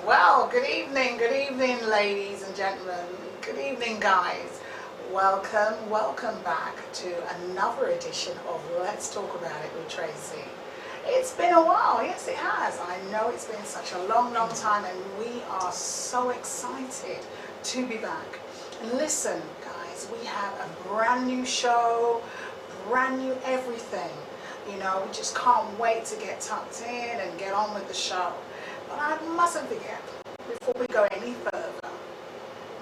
Well, good evening, ladies and gentlemen. Good evening, guys. Welcome back to another edition of Let's Talk About It with Tracey. It's been a while, yes it has. I know it's been such a long time, and we are so excited to be back. And listen, guys, we have a brand new show, brand new everything. You know, we just can't wait to get tucked in and get on with the show. But I mustn't forget, before we go any further,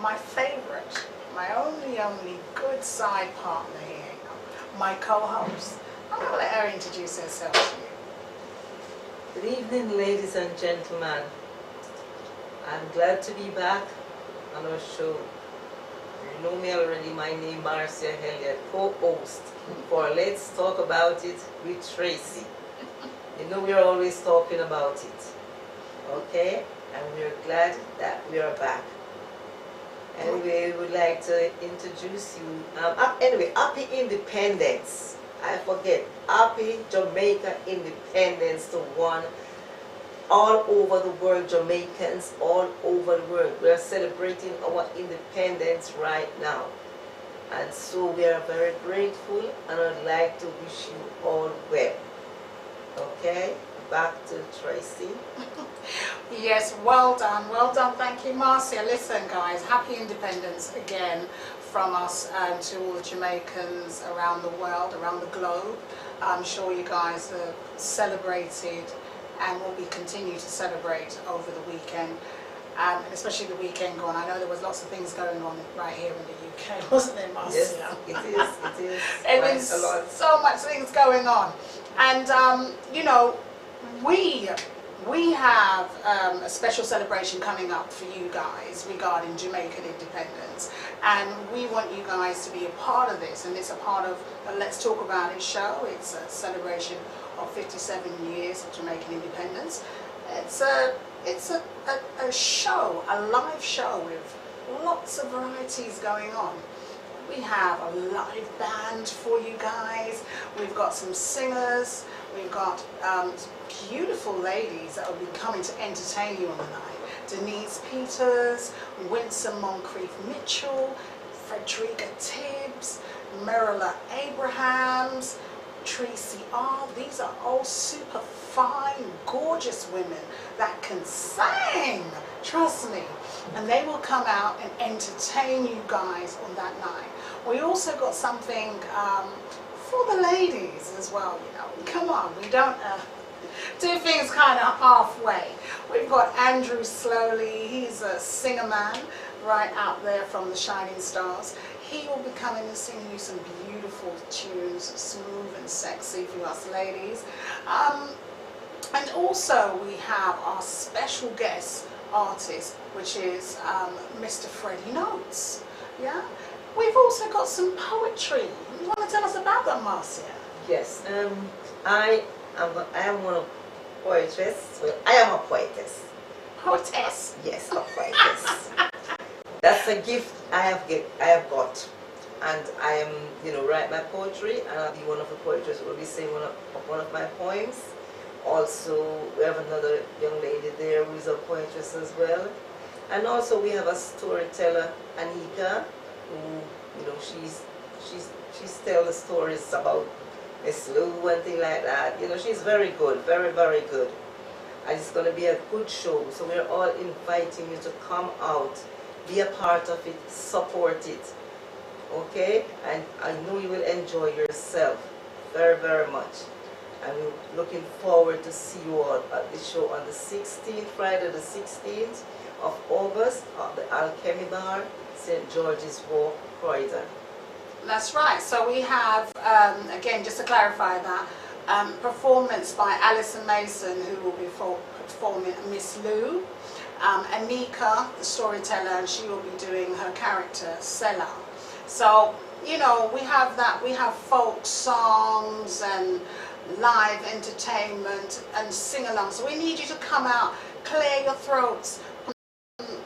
my favorite, my only good side partner here, my co-host. I'm going to let her introduce herself to you. Good evening, ladies and gentlemen. I'm glad to be back on our show. You know me already, my name is Marcia, co-host for Let's Talk About It with Tracey. You know we're always talking about it. Okay? And we're glad that we are back. Anyway, we would like to introduce you. Anyway, happy independence. I forget. Happy Jamaica independence to one. All over the world, Jamaicans all over the world. We are celebrating our independence right now. And so we are very grateful, and I'd like to wish you all well. Okay? Back to Tracey. Yes, well done, thank you, Marcia. Listen, guys, happy independence again from us to all the Jamaicans around the world, around the globe. I'm sure you guys have celebrated and will be continue to celebrate over the weekend, and especially the weekend gone. I know there was lots of things going on right here in the UK, wasn't there, Marcia? Yes, it is. There was so much things going on, and you know, we have a special celebration coming up for you guys regarding Jamaican independence, and we want you guys to be a part of this, and it's a part of the Let's Talk About It show. It's a celebration of 57 years of Jamaican independence. It's a show, a live show with lots of varieties going on. We have a live band for you guys. We've got some singers. We've got beautiful ladies that will be coming to entertain you on the night. Denise Peters, Winsome Moncrief Mitchell, Frederica Tibbs, Merilla Abrahams, Tracey R. These are all super fine, gorgeous women that can sing, trust me. And they will come out and entertain you guys on that night. We also got something for the ladies as well, you know. Come on, we don't do things kind of halfway. We've got Andrew Slowly, he's a singer man right out there from the Shining Stars. He will be coming and singing you some beautiful tunes, smooth and sexy for us ladies. And also we have our special guest artist, which is Mr. Freddie Notes. Yeah? We've also got some poetry. You want to tell us about that, Marcia? Yes. I am one of poetess. Well, I am a poetess. Poetess? Yes, a poetess. That's a gift I have got, and I am, you know, write my poetry, and I'll be one of the poetess who will be saying one of my poems. Also, we have another young lady there who is a poetess as well, and also we have a storyteller, Anika, who, you know, she's telling the stories about Miss Lou and things like that. You know, she's very good, very good, and it's going to be a good show. So we're all inviting you to come out. Be a part of it, support it, okay? And I know you will enjoy yourself very much. And we're looking forward to see you all at the show on the 16th, Friday the 16th of August at the Alchemy Bar, St. George's Walk, Croydon. That's right. So we have, again, just to clarify that, performance by Alison Mason, who will be performing Miss Lou. Anika, the storyteller, and she will be doing her character, Sella. So, you know, we have that. We have folk songs and live entertainment and sing-along. So we need you to come out, clear your throats,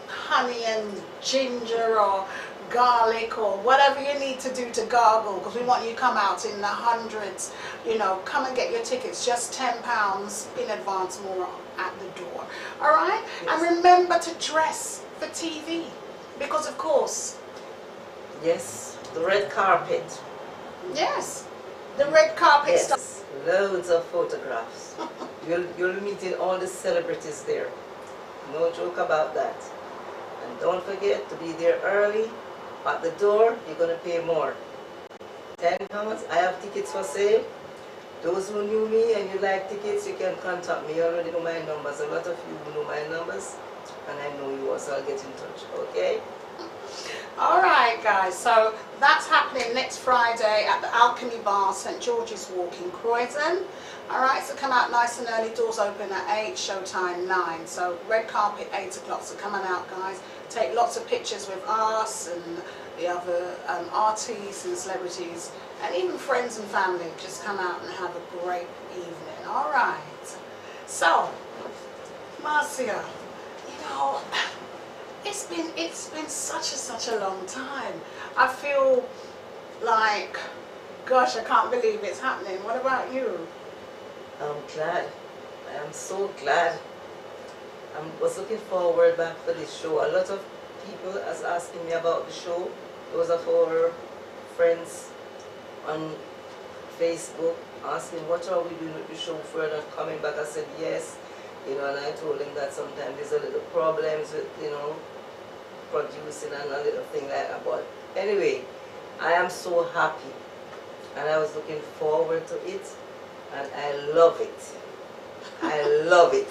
honey and ginger or garlic or whatever you need to do to gargle, because we want you to come out in the hundreds. You know, come and get your tickets, just £10 in advance more at the door. All right? Yes. And remember to dress for TV, because of course. Yes, the red carpet. Yes, the red carpet Yes, stuff. loads of photographs. You'll be meeting all the celebrities there. No joke about that. And don't forget to be there early. At the door, you're going to pay more. £10. I have tickets for sale. Those who knew me and you like tickets, you can contact me. You already know my numbers. A lot of you know my numbers. And I know you also. I'll get in touch. Okay? All right, guys. So that's happening next Friday at the Alchemy Bar, St George's Walk in Croydon. All right, so come out nice and early. Doors open at 8, showtime 9. So red carpet 8 o'clock. So come on out, guys. Take lots of pictures with us and the other artists and celebrities, and even friends and family. Just come out and have a great evening. All right. So, Marcia, you know, it's been such a long time. I feel like, gosh, I can't believe it's happening. What about you? I'm glad. I am so glad. I was looking forward back for this show. A lot of people are asking me about the show. Those of our friends on Facebook asking, what are we doing with the show further, coming back. I said yes, you know, and I told them that sometimes there's a little problems with, you know, producing and a little thing like that. But anyway, I am so happy and I was looking forward to it and I love it. I love it.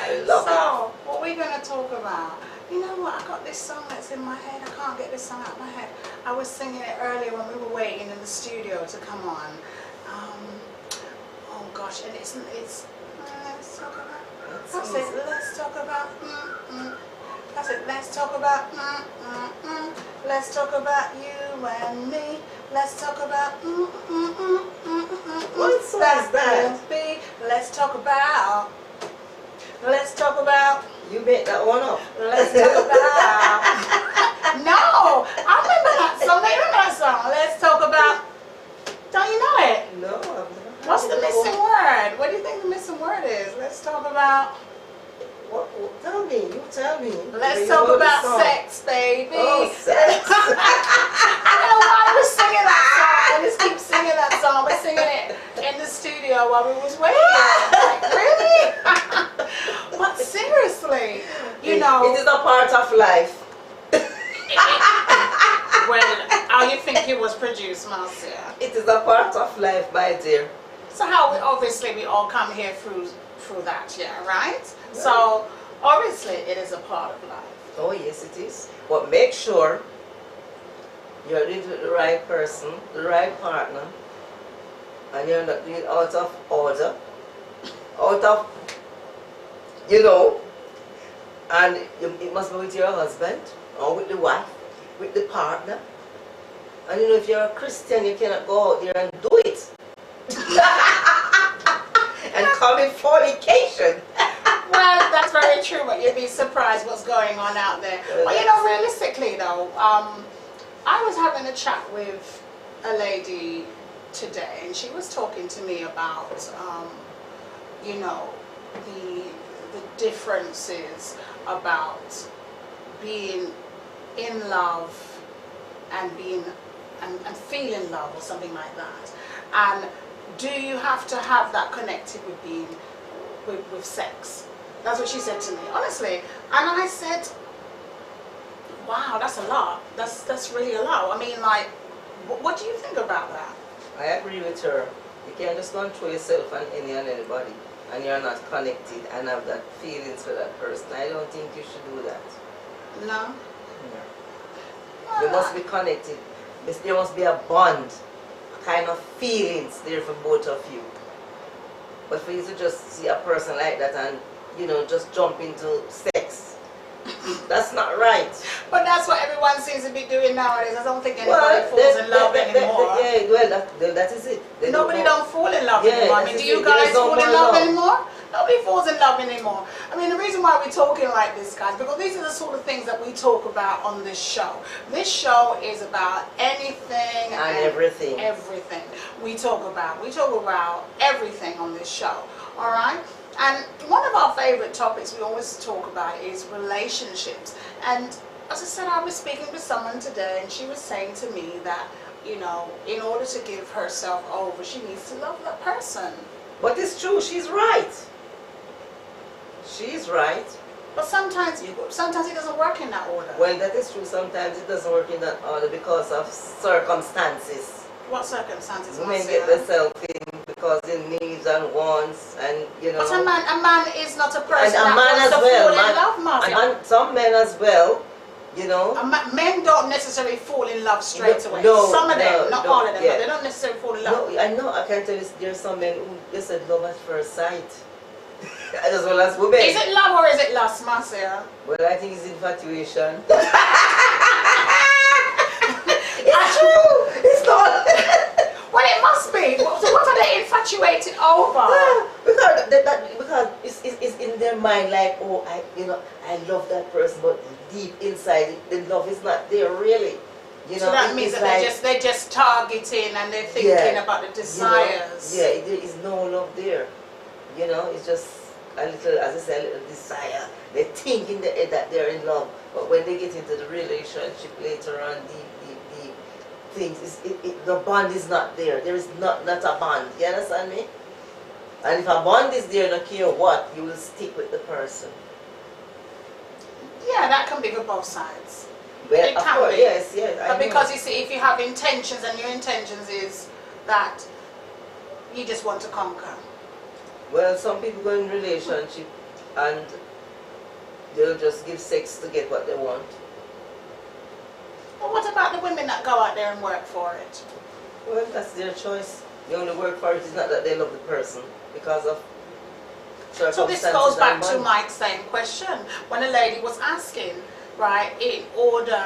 I love it. So, what we're going to talk about, you know what, I got this song that's in my head. I can't get this song out of my head. I was singing it earlier when we were waiting in the studio to come on. Oh gosh, and it's let's talk about, that's it, let's talk about, that's it, let's talk about, let's talk about you and me. Let's talk about, What song is that? Let's talk about, let's talk about. You made that one up. Let's talk about. No, I remember that song. They remember that song. Let's talk about. Don't you know it? No, I've never heard What's it the before. missing word? What do you think the missing word is? Let's talk about. What, tell me, you tell me. Let's talk about sex, baby. Oh, sex. I don't know why we're singing that song. We just keep singing that song. We're singing it in the studio while we was waiting. Like, really? But seriously, you know. It is a part of life. Well, how you think it was produced, Marcia? It is a part of life, my dear. So how we all come here through that, yeah, right? So obviously it is a part of life. Oh yes, it is. But make sure you're with the right person, the right partner, and you're not doing it out of order, out of, you know, and it must be with your husband or with the wife, with the partner. And you know, if you're a Christian, you cannot go out there and do it. And call it fornication. Well, that's very true, but you'd be surprised what's going on out there. But you know, realistically though, I was having a chat with a lady today, and she was talking to me about, you know, the differences about being in love and being and feeling love or something like that. And do you have to have that connected with being with sex? That's what she said to me, honestly. And I said, wow, that's a lot. That's really a lot. I mean, like, what do you think about that? I agree with her. You can't just go and throw yourself on any and anybody and you're not connected and have that feelings for that person. I don't think you should do that. No? You must be connected. There must be a bond, a kind of feelings there for both of you. But for you to just see a person like that and, you know, just jump into sex, that's not right. But that's what everyone seems to be doing nowadays. I don't think anybody falls in love anymore. Yeah, well, that is it. Nobody don't fall in love anymore. I mean, do you There guys is no fall in more love love. anymore? Nobody falls falls in love anymore. I mean, the reason why we're talking like this, guys, because these are the sort of things that we talk about on this show. This show is about anything and everything. Everything we talk about. We talk about everything on this show. All right. And one of our favorite topics we always talk about is relationships. And as I said, I was speaking with someone today, and she was saying to me that, you know, in order to give herself over, she needs to love that person. But it's true, she's right. She's right. But sometimes it doesn't work in that order. Well, that is true. Sometimes it doesn't work in that order because of circumstances. What circumstances? Women get themselves in because in needs and wants, and you know. But a man is not a person and a that man wants as to well. fall in love, Marcia. And some men as well, you know. Men don't necessarily fall in love straight away. No, some of them, not all of them, yeah. but they don't necessarily fall in love. No, I know. I can tell you, there's some men who just said love at first sight, as well as women. Is it love or is it lust, Marcia? Well, I think it's infatuation. It's true. It's not. Well, it must be. So what are they infatuated over? Because it's in their mind, like, oh, I love that person, but deep inside, the love is not there really. You know, so that means that they're just targeting and they're thinking about the desires. You know, there is no love there. You know, it's just a little, as I said, a little desire. They think in their head that they're in love, but when they get into the relationship later on, deep things, the bond is not there. There is not a bond. You understand me? And if a bond is there, no care what, you will stick with the person. Yeah, that can be for both sides. Well, it can be. Yes. But because you see, if you have intentions and your intentions is that you just want to conquer. Well, some people go in relationship and they'll just give sex to get what they want. Well, what about the women that go out there and work for it? Well, that's their choice. They only work for it. It's not that they love the person because of circumstances. So this goes back to Mike's same question. When a lady was asking, right, in order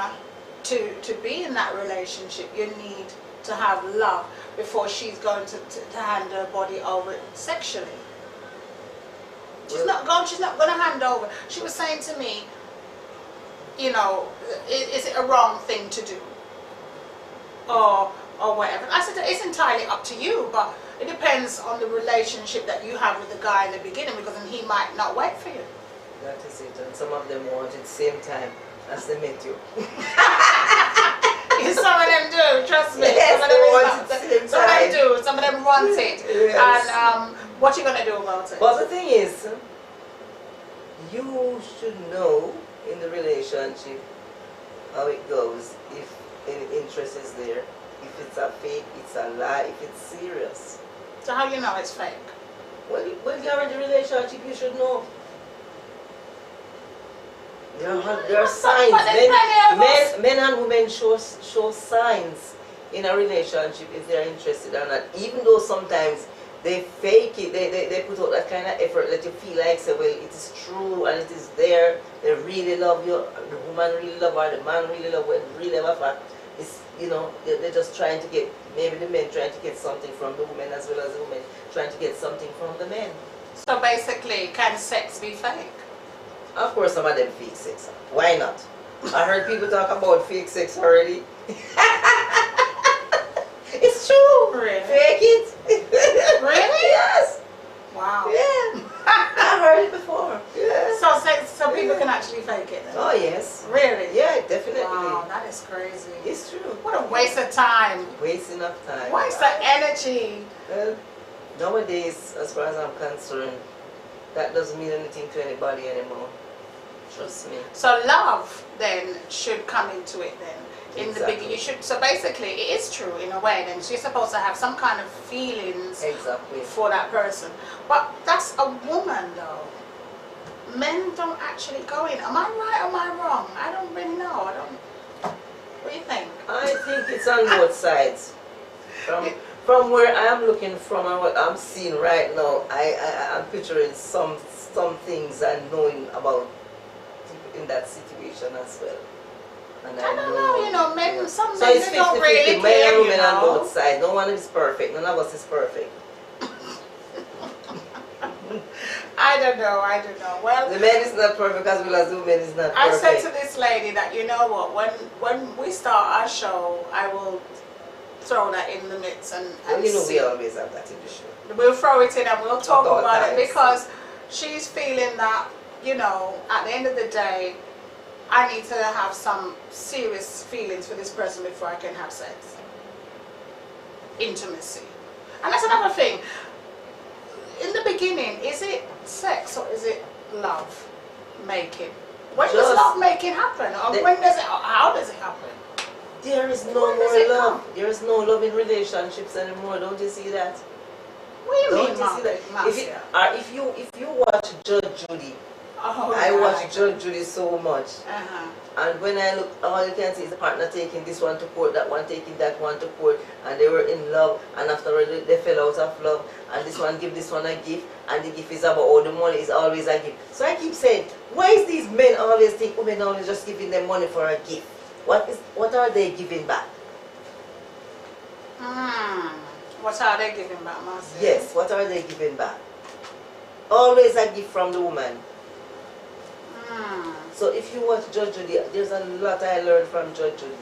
to be in that relationship, you need to have love before she's going to hand her body over sexually. She's not going to hand over. She was saying to me, you know, is it a wrong thing to do? Or whatever. I said, it's entirely up to you, but it depends on the relationship that you have with the guy in the beginning, because then he might not wait for you. That is it. And some of them want it same time as they met you. Some of them do, trust me. Yes, some of them do. Some of them want it. Yes. And what you going to do about it? But the thing is, you should know in the relationship how it goes, if any interest is there, if it's a fake, it's a lie, if it's serious. So how do you know it's fake? When you're in the relationship, you should know. There are signs. Men and women show signs in a relationship if they're interested or not. Even though sometimes they fake it, they put out that kind of effort that you feel like, say, well, it is true and it is there. They really love you. The woman really love her. The man really love her. Really love her. It's, you know, they're just trying to get, maybe the men trying to get something from the women as well as the women trying to get something from the men. So basically, can sex be fake? Of course, some of them fake sex. Why not? I heard people talk about fake sex already. It's true. Really? Fake it. Really? Yes. Wow. Yeah. I heard it before. Yeah. So people can actually fake it then? Oh yes. Really? Yeah, definitely. Wow, that is crazy. It's true. What a waste of time. Wasting of time. Waste of energy. Well, nowadays, as far as I'm concerned, that doesn't mean anything to anybody anymore. Trust me. So love then should come into it then. In Exactly. the beginning, you should. So basically, it is true in a way. Then so you're supposed to have some kind of feelings Exactly. for that person. But that's a woman, though. Men don't actually go in. Am I right or am I wrong? I don't really know. I don't. What do you think? I think it's on both sides. From where I am looking from and what I'm seeing right now, I'm picturing some things and knowing about people in that situation as well. And I don't know, you know, men, some so men it's they don't 50-50, really men care, and you women on know. both sides. No one is perfect. None of us is perfect. I don't know. Well, The man is not perfect as well as the woman is not perfect. I said to this lady that, you know what, when we start our show, I will throw that in the mix and you know, see. we always have that in the show. We'll throw it in and we'll talk At all about times. it, because she's feeling that, you know, at the end of the day, I need to have some serious feelings for this person before I can have sex. Intimacy. And that's another thing. In the beginning, is it sex or is it love making? When does love making happen? Or when does it, how does it happen? There is no more love. There is no love in relationships anymore. Don't you see that? What do you mean, Don't you see that? If you watch Judge Judy, I watch Judge Judy so much. And when I look, all you can see is the partner taking this one to court, that one taking that one to court, and they were in love, and after they fell out of love, and this one give this one a gift, and the gift is about all the money is always a gift. So I keep saying, why is these men always think women always just giving them money for a gift? What are they giving back? What are they giving back, Marcia? Yes, what are they giving back? Always a gift from the woman. So if you watch Judge Judy, there's a lot I learned from Judge Judy.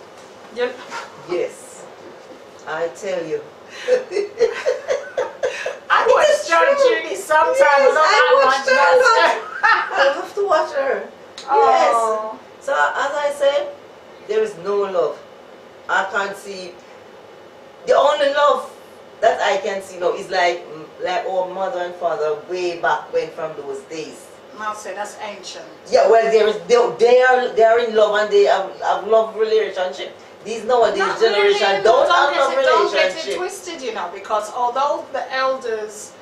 Yep. Yes, I tell you. I watch Judge Judy sometimes. Yes, I watch her. I have to watch her. Oh. Yes. So as I said, there is no love. I can't see. The only love that I can see now is like our mother and father way back when, from those days. Marcia, that's ancient. Yeah, well, they are in love and they have love relationship. These nowadays Not generation really, don't have love Don't get it relationship. twisted, you know, because although the elders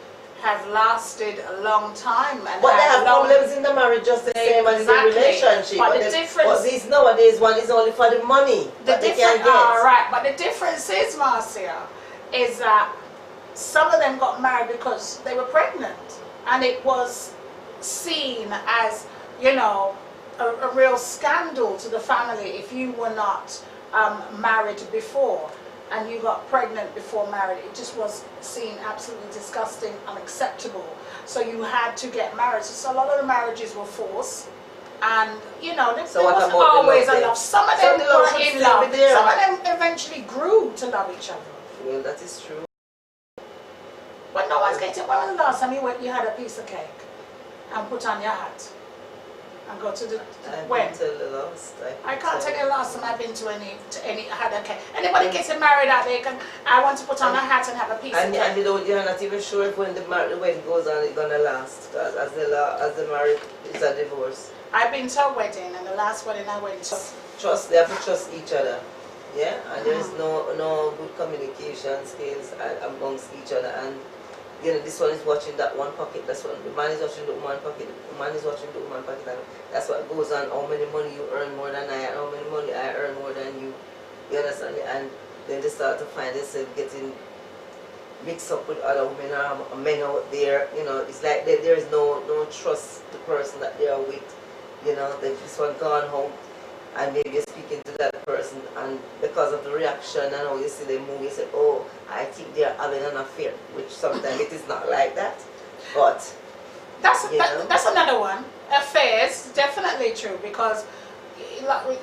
have lasted a long time and But they have problems in the marriage just the same as in the relationship. But the difference, but these nowadays one is only for the money that they can get. Right, but the difference is, Marcia, is that some of them got married because they were pregnant, and it was seen as, you know, a real scandal to the family if you were not married before and you got pregnant before married. It just was seen absolutely disgusting, unacceptable. So you had to get married. So a lot of the marriages were forced, and you know, there wasn't always a love. Some of them were in love. Some of them eventually grew to love each other. Well, that is true. But no one's getting. When was the last time you had a piece of cake and put on your hat and go to the when? I can't tell you the last time I've been to any had a cake. Anybody getting married out there can, I want to put on a hat and have a piece of cake. And you're not even sure if when the wedding goes on it's gonna last, as the marriage is a divorce. I've been to a wedding, and the last wedding I went to. They have to trust each other. Yeah, and there is no good communication skills amongst each other, and you know, this one is watching that one pocket, that's what the man is watching the woman pocket, the man is watching the woman pocket, and that's what goes on. How many money you earn more than I, and how many money I earn more than you. You understand me? And then they start to find themselves getting mixed up with other women or men out there. You know, it's like there is no trust the person that they are with. You know, this one gone home, and maybe you're speaking to that person, and because of the reaction and how you see them move, you say, oh, I think they're having an affair, which sometimes it is not like that. But that's another one. Affairs, definitely true, because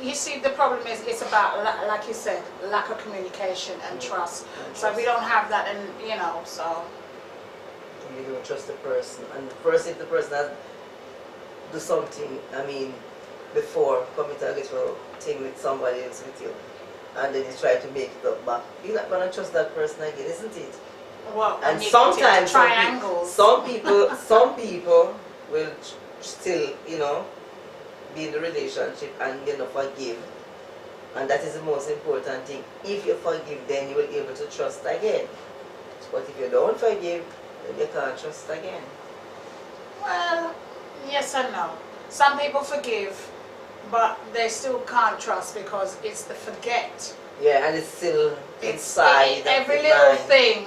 you see, the problem is it's about, like you said, lack of communication and trust. So if we don't have that, and you know, so you don't trust the person, and first if the person has do something, I mean, before commit a little thing with somebody else with you, and then you try to make it up back, you're not gonna trust that person again, isn't it? Well, and sometimes triangles. Some people will still, you know, be in the relationship and you know forgive, and that is the most important thing. If you forgive, then you will be able to trust again. But if you don't forgive, then you can't trust again. Well, yes and no. Some people forgive, but they still can't trust because it's the forget. Yeah, and it's still inside. Every little thing,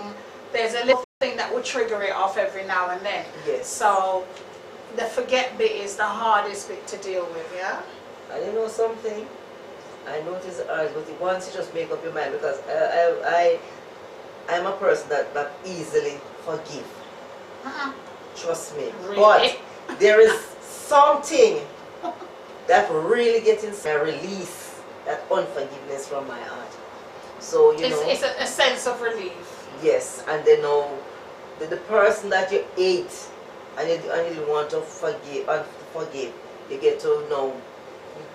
there's a little thing that will trigger it off every now and then. Yes. So the forget bit is the hardest bit to deal with, yeah? And you know something? I know it is hard, but once you just make up your mind, because I'm a person that easily forgive. Trust me. Really? But there is something that really gets inside, release that unforgiveness from my heart. So, you know. It's a sense of relief. Yes, and they know the person that you hate and you didn't want to forgive, you get to know,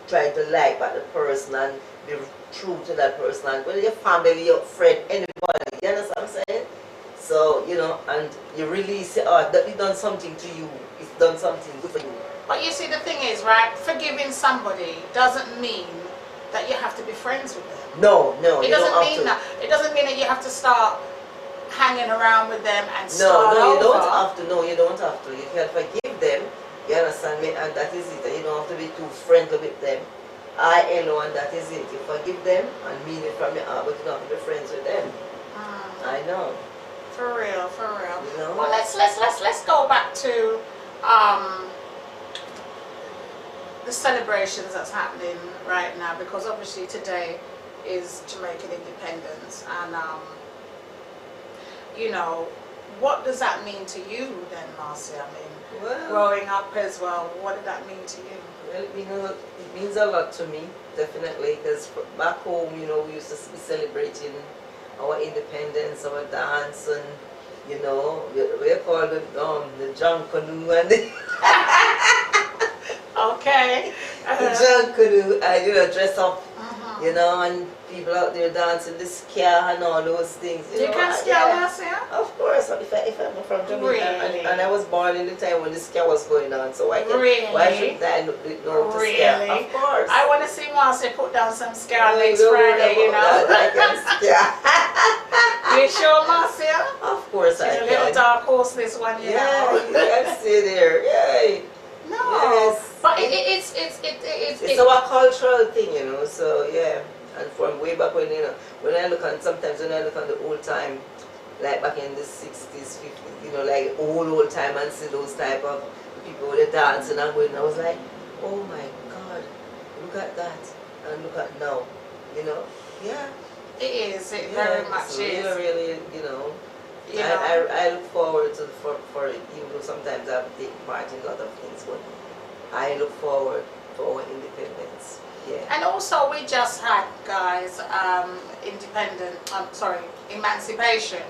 try to like that the person and be true to that person, and whether your family, your friend, anybody, you understand what I'm saying? So, you know, and you release it out, that it's done something to you, it's done something good for you. But you see, the thing is, right, forgiving somebody doesn't mean that you have to be friends with them. No, It doesn't mean that. It doesn't mean that you have to start hanging around with them and start No, you over. don't have to. No, you don't have to. You can forgive them, you understand me, and that is it. You don't have to be too friendly with them. And that is it. You forgive them and mean it from your heart, but you don't have to be friends with them. I know. For real, for real. You know? Well, let's go back to the celebrations that's happening right now, because obviously today is Jamaican independence, and you know, what does that mean to you then, Marcia? I mean, Well, growing up as well, what did that mean to you? well, it means a lot to me, definitely, because back home, you know, we used to be celebrating our independence, our dance, and you know, we call the junk canoe and the Okay. junk canoe, and you know, dress up, you know, and people out there dancing the ska and all those things. You know, can ska, yeah. Marcia? Of course, if I'm from Jamaica, Really? and I was born in the time when the ska was going on, so why shouldn't I know the Really? ska? Of course. I want to see Marcia put down some ska Oh, next don't worry Friday, you know. about that. I can ska. You sure, Marcia? Of course I She's a can. little dark horse, this one, you Yeah, know. you can stay there. Yay. No, Yes. but It's our cultural thing, you know. So yeah, and from way back when, you know, when I look on the old time, like back in the 60s, 50s, you know, like old time, and see those type of people with the dancing and going, I was like, oh my God, look at that, and look at now, you know. Yeah. it is. It Yeah, very much it's is. really, you know. You know. I look forward to for it, even though sometimes I have to take part in a lot of things, but I look forward to our independence. Yeah. And also, we just had, guys, emancipation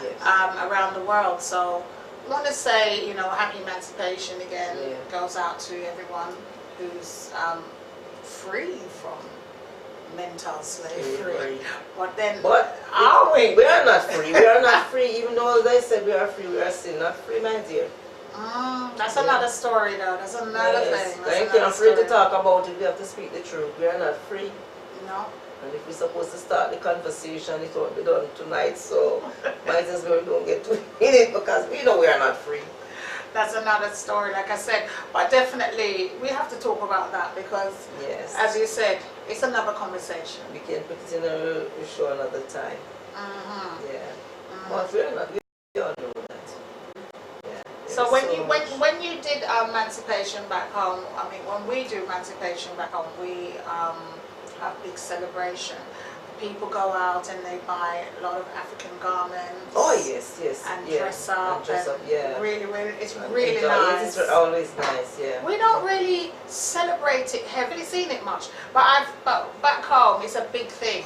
Yes. around the world. So, I want to say, you know, happy emancipation again. Yeah. Goes out to everyone who's free from mental slavery. But then, are we? We are not free. We are not free. Even though they said we are free, we are still not free, my dear. That's another story, though. That's another thing. That's Thank you. I'm another free to story. talk about it. We have to speak the truth. We are not free. No. And if we're supposed to start the conversation, it won't be done tonight. So might as well don't get too in it, because we know we are not free. That's another story, like I said. But definitely, we have to talk about that, because, Yes. as you said, it's another conversation. We can put it in a show another time. Yeah. But we are not. We all know that. Yeah. So There's when you did emancipation back home, I mean, when we do emancipation back home, we have big celebration. People go out and they buy a lot of African garments. Oh yes, yes. And yeah. dress up. And dress up, yeah. Really, it's And really enjoy. nice. It's always nice, yeah. We don't really celebrate it heavily, seen it much, but back home it's a big thing.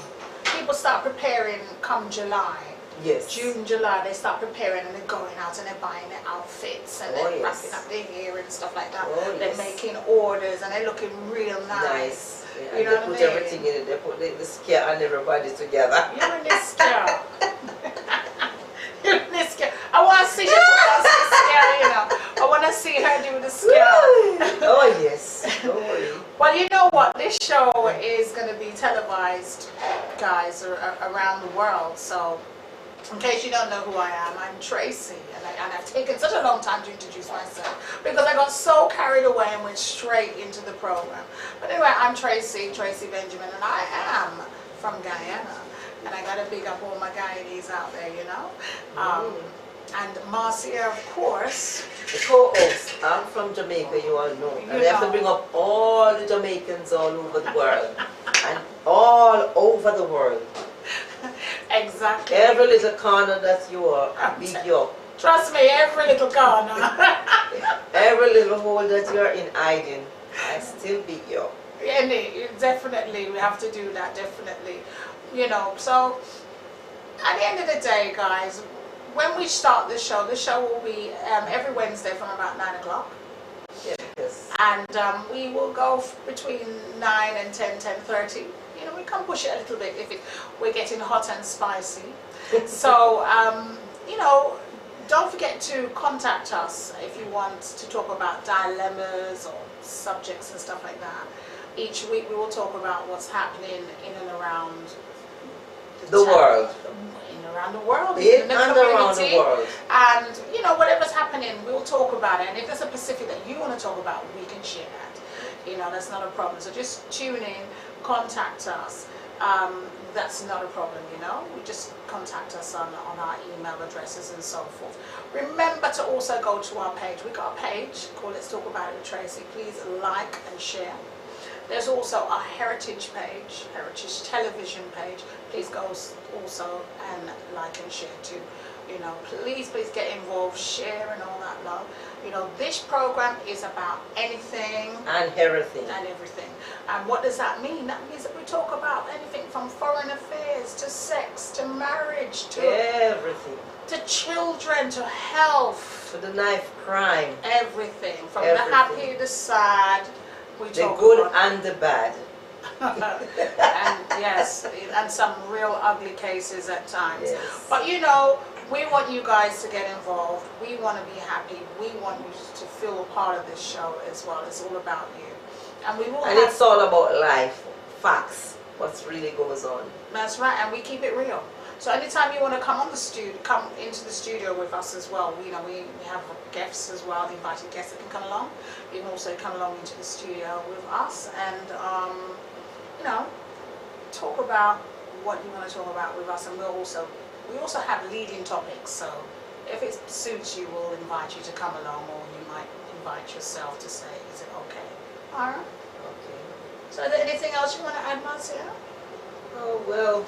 People start preparing come July. Yes. June, July, they start preparing and they're going out and they're buying their outfits and they're wrapping up their hair and stuff like that. Oh, they're yes. making orders and they're looking real nice. Yeah. You know and what they I put mean? everything in it. They put the scare and everybody together. You're in this scare. You're in this scare. I want to see her put on some scare, you know. I want to see her do the scare. Oh yes. Don't worry. Well, you know what? This show is going to be televised, guys, around the world. So, in case you don't know who I am, I'm Tracey, and I've taken such a long time to introduce myself because I got so carried away and went straight into the program. But anyway, I'm Tracey Benjamin, and I am from Guyana, and I got to big up all my Guyanese out there, you know. And Marcia, of course. The co-host, I'm from Jamaica, you all know. And we have to bring up all the Jamaicans all over the world. And all over the world. Exactly. Every little corner that you are, I big you up. Trust me, every little corner. Every little hole that you're in hiding, I still beat you up. And definitely, we have to do that, definitely. You know, so at the end of the day, guys, when we start the show will be every Wednesday from about 9 o'clock. Yes. And we will go between 9 and 10:30. You know, we can push it a little bit if we're getting hot and spicy. So, you know, don't forget to contact us if you want to talk about dilemmas or subjects and stuff like that. Each week we will talk about what's happening in and around the world. In and around the world, In the and community. around the world. And, you know, whatever's happening, we'll talk about it. And if there's a Pacific that you want to talk about, we can share that. You know, that's not a problem. So just tune in, contact us. That's not a problem, you know. We just contact us on our email addresses and so forth. Remember to also go to our page. We've got a page called Let's Talk About It with Tracey. Please like and share. There's also our Heritage page, Heritage Television page. Please go also and like and share too. You know, please get involved, share and all that love. You know, this program is about anything and everything. And everything. And what does that mean? That means that we talk about anything from foreign affairs to sex to marriage to everything, to children to health to the knife crime. Everything from the happy, the sad. We the talk good about and the bad. And yes, and some real ugly cases at times. Yes. But you know, we want you guys to get involved. We want to be happy. We want you to feel a part of this show as well. It's all about you. And we will it's all about life, facts, what really goes on. That's right, and we keep it real. So anytime you want to come into the studio with us as well, you know, we have guests as well, invited guests that can come along. You can also come along into the studio with us and, you know, talk about what you want to talk about with us. And we also have leading topics, so if it suits you, we'll invite you to come along, or you might invite yourself to say, is it okay? All right. Okay. So is there anything else you want to add, Marcia? Oh, well,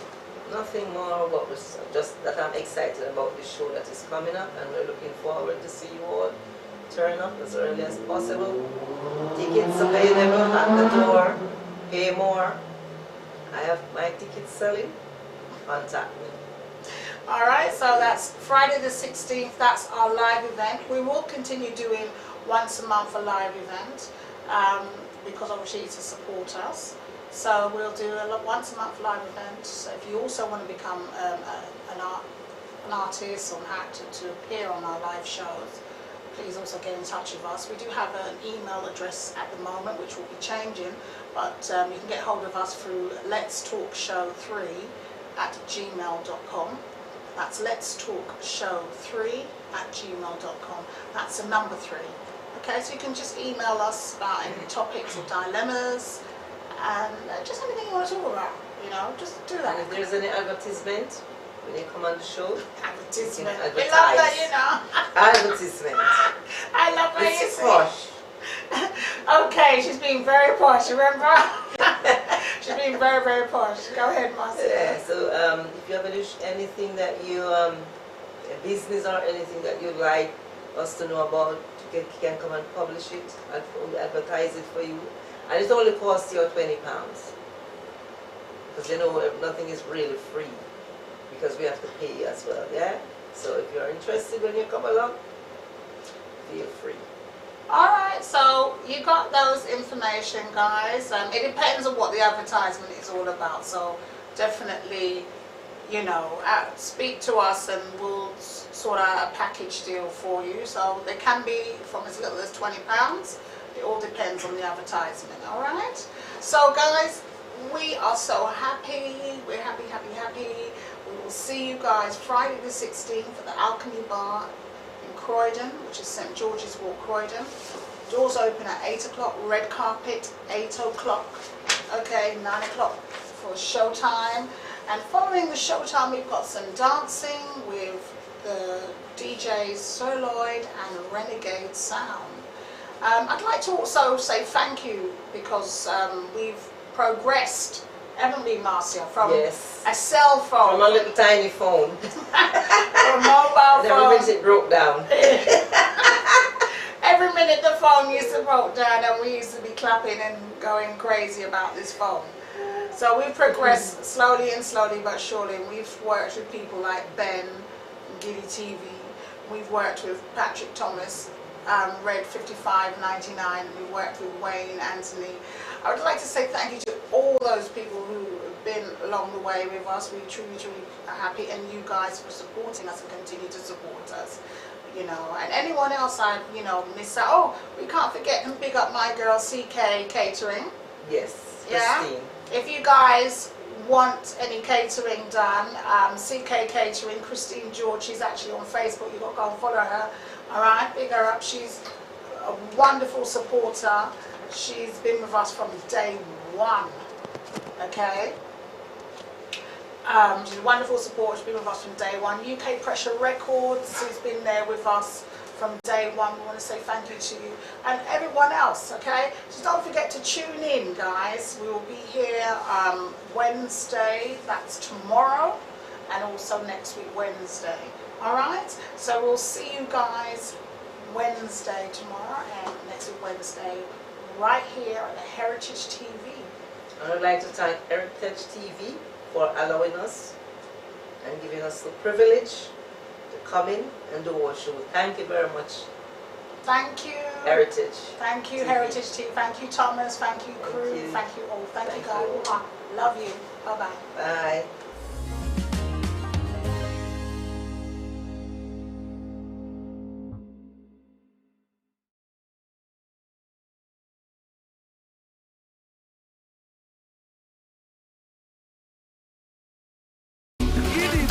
nothing more about this, just that I'm excited about the show that is coming up, and we're looking forward to see you all turn up as early as possible. Tickets available at the door. Pay more. I have my tickets selling. Contact me. Alright, so that's Friday the 16th. That's our live event. We will continue doing once a month a live event because obviously to support us. So we'll do a once a month live event. So if you also want to become an artist or an actor to appear on our live shows, please also get in touch with us. We do have an email address at the moment which will be changing, but you can get hold of us through letstalkshow3@gmail.com. That's letstalkshow3@gmail.com. That's the number 3. Okay, so you can just email us about any topics or dilemmas and just anything you want to talk about. You know, just do that. And if there's any advertisement when you come on the show, advertisement. You We love that, you know. Advertisement. I love what you It's say. posh. Okay, she's being very posh, remember? She's being very, very posh. Go ahead, Marcia. Yeah, so if you have anything that you, a business or anything that you'd like us to know about, you can come and publish it and we'll advertise it for you. And it only costs you £20. Because you know, nothing is really free. Because we have to pay as well, yeah? So if you're interested when you come along, feel free. Alright, so you got those information, guys. It depends on what the advertisement is all about. So definitely, you know, speak to us and we'll sort out a package deal for you. So they can be from as little as £20. It all depends on the advertisement, alright? So guys, we are so happy. We're happy, happy, happy. We will see you guys Friday the 16th at the Alchemy Bar in Croydon, which is St George's Walk, Croydon. Doors open at 8 o'clock, red carpet, 8 o'clock, okay, 9 o'clock for showtime. And following the showtime, we've got some dancing with the DJs Soloid and Renegade Sound. I'd like to also say thank you because we've progressed haven't we, Marcia? From Yes. a cell phone. From a little tiny phone. From a mobile Every phone. minute it broke down. Every minute the phone used to break down and we used to be clapping and going crazy about this phone. So we've progressed slowly and slowly but surely. We've worked with people like Ben, HeritageTV. We've worked with Patrick Thomas, Red 5599. We've worked with Wayne, Anthony. I would like to say thank you to all those people who have been along the way with us. We truly, truly are happy, and you guys for supporting us and continue to support us. You know, and anyone else I, miss out. Oh, we can't forget and big up my girl CK Catering. Yes, Yeah. Christine. If you guys want any catering done, CK Catering, Christine George, she's actually on Facebook. You've got to go and follow her. All right, big her up. She's a wonderful supporter. She's been with us from day one. Okay. She's a wonderful supporter. She's been with us from day one. UK Pressure Records has been there with us from day one. We want to say thank you to you and everyone else, okay? So don't forget to tune in, guys. We will be here Wednesday, that's tomorrow, and also next week, Wednesday. All right? So we'll see you guys Wednesday tomorrow and next week, Wednesday, right here on Heritage TV. I would like to thank Heritage TV for allowing us and giving us the privilege to come in and do our show. Thank you very much. Thank you. Heritage. Thank you, TV. Heritage TV. Thank you, Thomas. Thank you, crew. you. Thank you all. Thank you, guys. you. Mwah. Love you. Bye-bye. Bye.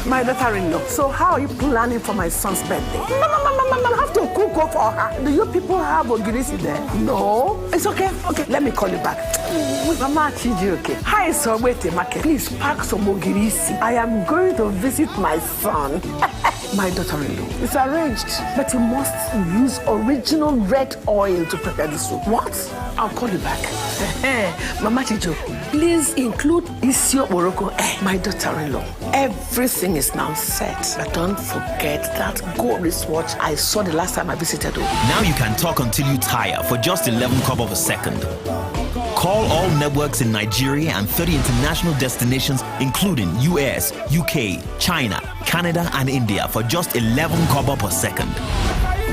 My daughter-in-law. So how are you planning for my son's birthday? I have to cook for her. Do you people have ogirisi there? No. It's okay. Okay, let me call you back. Mama Chiji, okay. Hi, so wait a market. Please pack some ogirisi. I am going to visit my son. My daughter-in-law. It's arranged, but you must use original red oil to prepare the soup. What? I'll call you back. Mama Chijo, please include Isio Morocco. My daughter-in-law. Everything is now set. But don't forget that gold wristwatch I saw the last time I visited you. Now you can talk until you tire for just 11 kobo of a second. Call all networks in Nigeria and 30 international destinations, including US, UK, China, Canada, and India for just 11 kobo per second.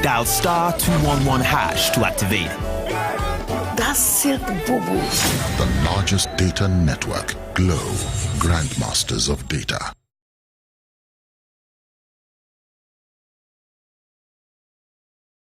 Dial *211# to activate. That's Silk Boo-Boo. The largest data network, Glow, Grandmasters of Data.